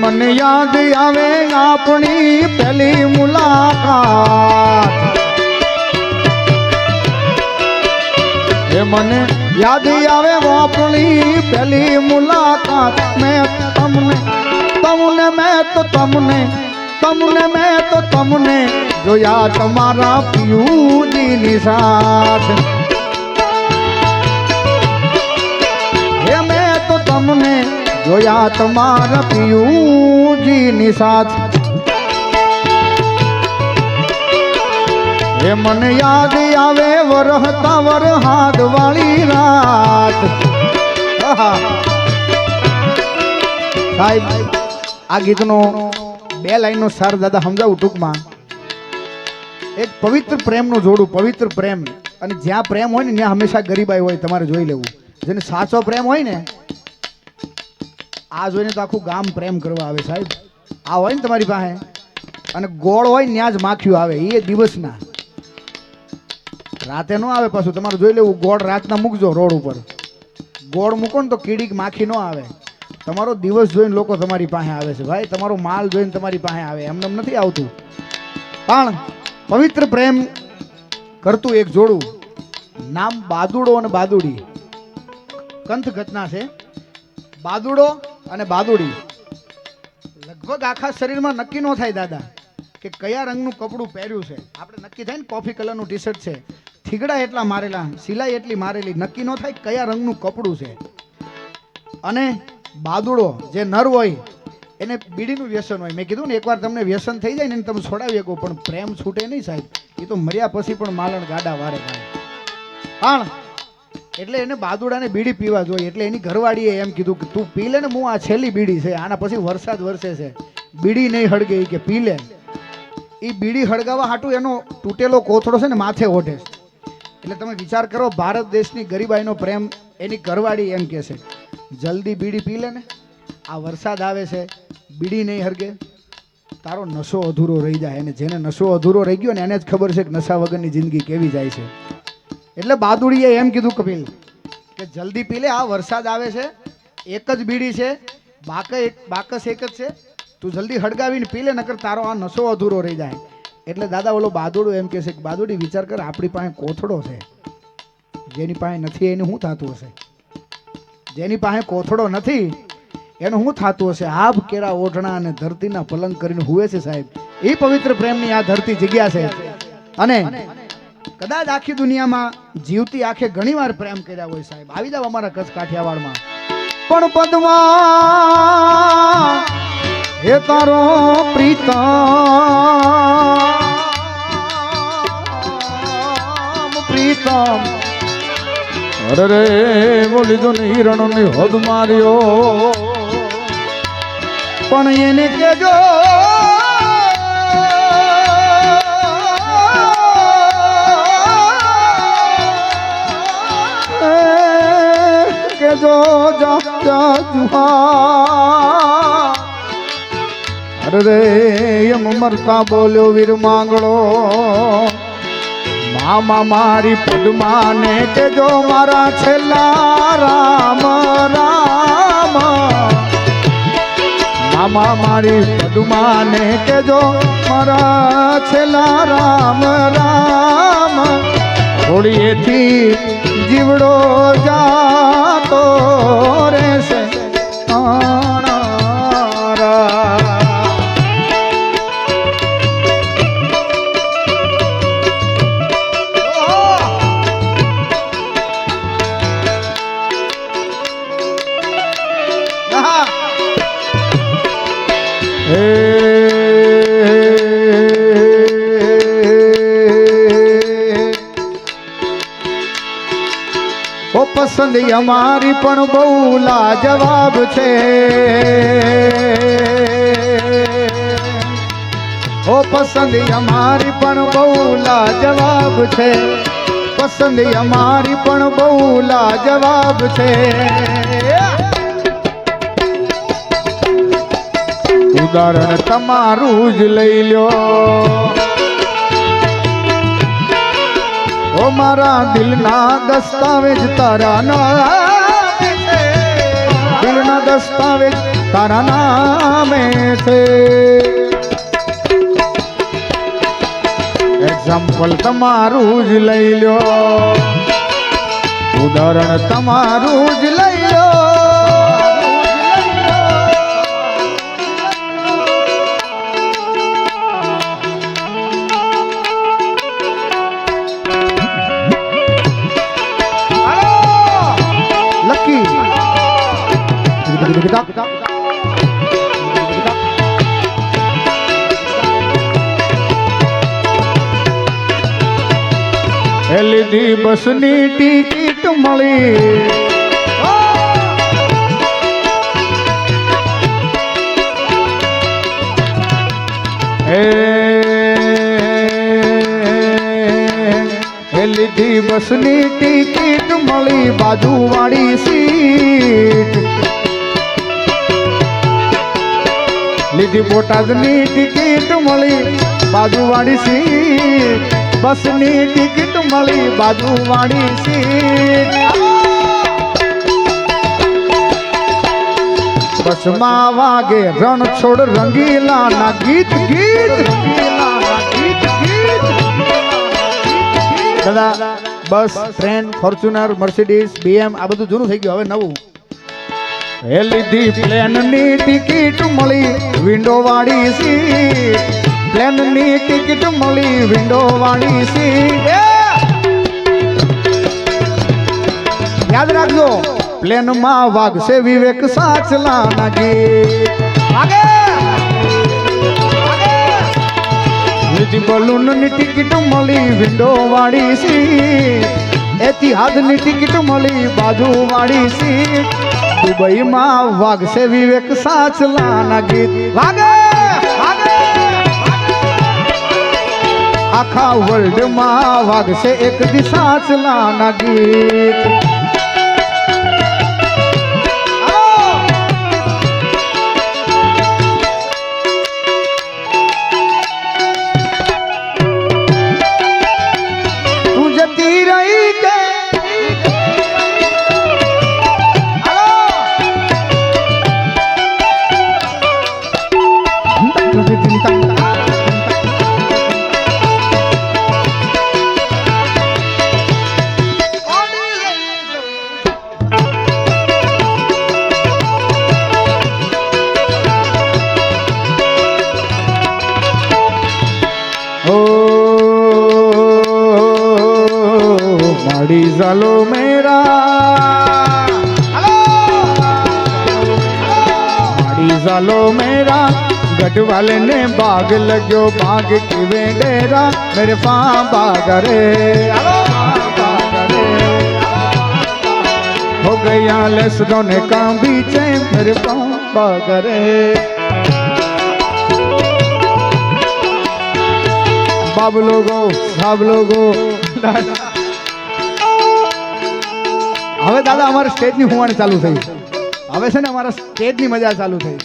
મને યાદ આવે આપણી પહેલી મુલાકાત, એ મને યાદ આવે આપણી પહેલી મુલાકાત. મેં તમને જોયા તમારા પિયુજીની સાથ. હે મેં તો તમને જોયા તમારા પિયુજીની સાથ. હે મને યાદ આવે વરહતા વરહાદ વાળી રાત. સાહેબ આ ગીતનો બે લાઈનનો સાર દાદા સમજાવું ટૂંકમાં. એક પવિત્ર પ્રેમનું જોડું, પવિત્ર પ્રેમ. અને જ્યાં પ્રેમ હોય ને ત્યાં હંમેશા ગરીબાઈ હોય, તમારે જોઈ લેવું. જેને સાચો પ્રેમ હોય ને, આ જોઈને તો આખું ગામ પ્રેમ કરવા આવે સાહેબ. આ હોય ને તમારી પાસે, અને ગોળ હોય ને ત્યાં જ માખીઓ આવે. એ દિવસના, રાતે ન આવે પાછું. તમારે જોઈ લેવું, ગોળ રાતના મૂકજો રોડ ઉપર. ગોળ મૂકો ને તો કીડીક માખી ન આવે. તમારો દિવસ જોઈને લોકો તમારી પાસે આવે છે ભાઈ. તમારો માલ જોઈને તમારી પાસે આવે, એમને નથી આવતું. પણ પવિત્ર પ્રેમ કરતું એક જોડું, નામ બાદુડો અને બાદુડી. કંથ ઘટના છે. બાદુડો અને બાદુડી લગભગ આખા શરીરમાં નક્કી ન થાય દાદા કે કયા રંગનું કપડું પહેર્યું છે. આપણે નક્કી થાય ને કોફી કલરનું ટી શર્ટ છે, થીગડા એટલા મારેલા, સિલાઈ એટલી મારેલી, નક્કી ન થાય કયા રંગનું કપડું છે. અને બાદુડો જે નર હોય એને બીડીનું વ્યસન હોય. મેં કીધું ને એકવાર તમને વ્યસન થઈ જાય ને તમે છોડાવી શકો, પણ પ્રેમ છૂટે નહીં સાહેબ. એ તો મર્યા પછી પણ માલણ ગાડા વારે પણ એટલે એને બાદુડાને બીડી પીવા જોઈએ. એટલે એની ઘરવાળીએ એમ કીધું કે તું પી લે ને, હું આ છેલ્લી બીડી છે, આના પછી વરસાદ વરસે છે, બીડી નહીં હળગે કે પી લે. એ બીડી હળગાવા હાટું એનો તૂટેલો કોથળો છે ને માથે ઓઢે. એટલે તમે વિચાર કરો, ભારત દેશની ગરીબાઈનો પ્રેમ. એની ઘરવાળી એમ કહે છે જલ્દી બીડી પી લે ને, આ વરસાદ આવે છે, બીડી નહીં હરગે, તારો નશો અધૂરો રહી જાય. અને જેને નશો અધૂરો રહી ગયો ને એને જ ખબર છે કે નશા વગરની જિંદગી કેવી જાય છે. એટલે બાદુડીએ એમ કીધું કપિલ કે જલ્દી પી લે, આ વરસાદ આવે છે, એક જ બીડી છે, બાકસ એક જ છે, તું જલ્દી હળગાવીને પી લે, નકર તારો આ નશો અધૂરો રહી જાય. એટલે દાદા ઓલો બાદુડો એમ કહે છે કે બાદુડી વિચાર કર, આપણી પાસે કોથળો છે, જેની પાસે નથી એનું શું થતું હશે? જેની પાસે કોથળો નથી એનું શું થતું હશે? આભ કેળા ઓઢણા અને ધરતીના પલંગ કરીને હુએ છે સાહેબ. એ પવિત્ર પ્રેમની આ ધરતી જગ્યા છે. અને કદાચ આખી દુનિયામાં જીવતી આંખે ઘણી વાર પ્રેમ કર્યા હોય સાહેબ. આવી જાવ અમારા કચ્છ કાઠિયાવાડમાં. પણ પદમાં હે તારો પ્રીતમ અરે રે બોલી દો ને હિરણો ની હદ માર્યો. પણ એને કેજો જો અરે રે એમ મરતા બોલ્યો વીર માંગડો. મામા મારી પદ્માને કેજો મારા છેલ્લા રામ રામ. મામા મારી પદ્માને કેજો મારા છેલ્લા રામ રામ. હોળીએથી જીવડો જાતો રહેશે પસંદ અમારી પણ બહુ લાજવાબ છે. ઓ પસંદ અમારી પણ બહુ લાજવાબ છે. પસંદ અમારી પણ બહુ લાજવાબ છે. ઉદાહરણ તમારું જ લઈ લ્યો. ઓ મારા દિલના દસ્તાવેજ તારા નામે છે. દિલના દસ્તાવેજ તારા નામે છે. એક્ઝામ્પલ તમારું જ લઈ લો, ઉદાહરણ તમારું જ લઈ લો. લકી એ લીધી બસની ટિકિટ મળી, એ લીધી બસની ટિકિટ મળી, બાજુવાળી સીટ લીધી, બોટાદની ટિકિટ મળી, બાજુવાળી સીટ, બસની ટિકિટ મળી, બાજુવાળી સીટ. બસમાં વાગે રણછોડ રંગીલા ના ગીત ગીત દાદા. બસ, ટ્રેન, ફોર્ચ્યુનર, મર્સિડીઝ, બીએમ આ બધું જૂનું થઈ ગયું, હવે નવું. એ લીધી પ્લેનની ટિકિટ મળી, વિન્ડો વાળી સીટ, પ્લેનની ટિકિટ મળી, વિન્ડો વાળી સીટ. યાદ રાખજો, પ્લેનમાં વાગશે વિવેક સાચલાના ગીત. લીધી બલૂનની ટિકિટ મળી, વિન્ડો વાળી સીટ, એતિહાદની ટિકિટ મળી, બાજુ વાળી સીટ. દુબઈમાં વાગશે વિવેક સાચલાના ગીત. વાગે આખા વર્લ્ડમાં વાગશે એક દી સાચલાના ગીત. તું જતી રહી કે माड़ी जालो मेरा, माड़ी जालो मेरा, गढ़वाले ने बाग लगो बाग की वेडेरा, मेरे पां बागरे हो गया लेसडो ने का बीचे, मेरे पां बागरे. बाब लोगो साहब लोगो હવે દાદા અમારા સ્ટેજની હુવાણી ચાલુ થઈ, હવે છે ને અમારા સ્ટેજની મજા ચાલુ થઈ.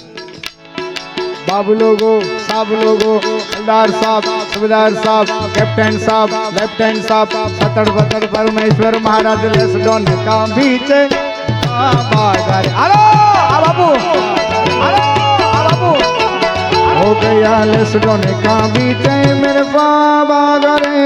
બાબુ લોગો સાબ લોગો હલદાર સાબ સુબેદાર સાબ કેપ્ટન સાબ લેફ્ટનન્ટ સાબ સતડ બતડ પરમેશ્વર મહારાજ લેસડોન કા બીચે બાગારે. હાલો આ બાપુ, હાલો આ બાપુ. हो गया लेसडोन का बीचे मेरे बाबा गरे.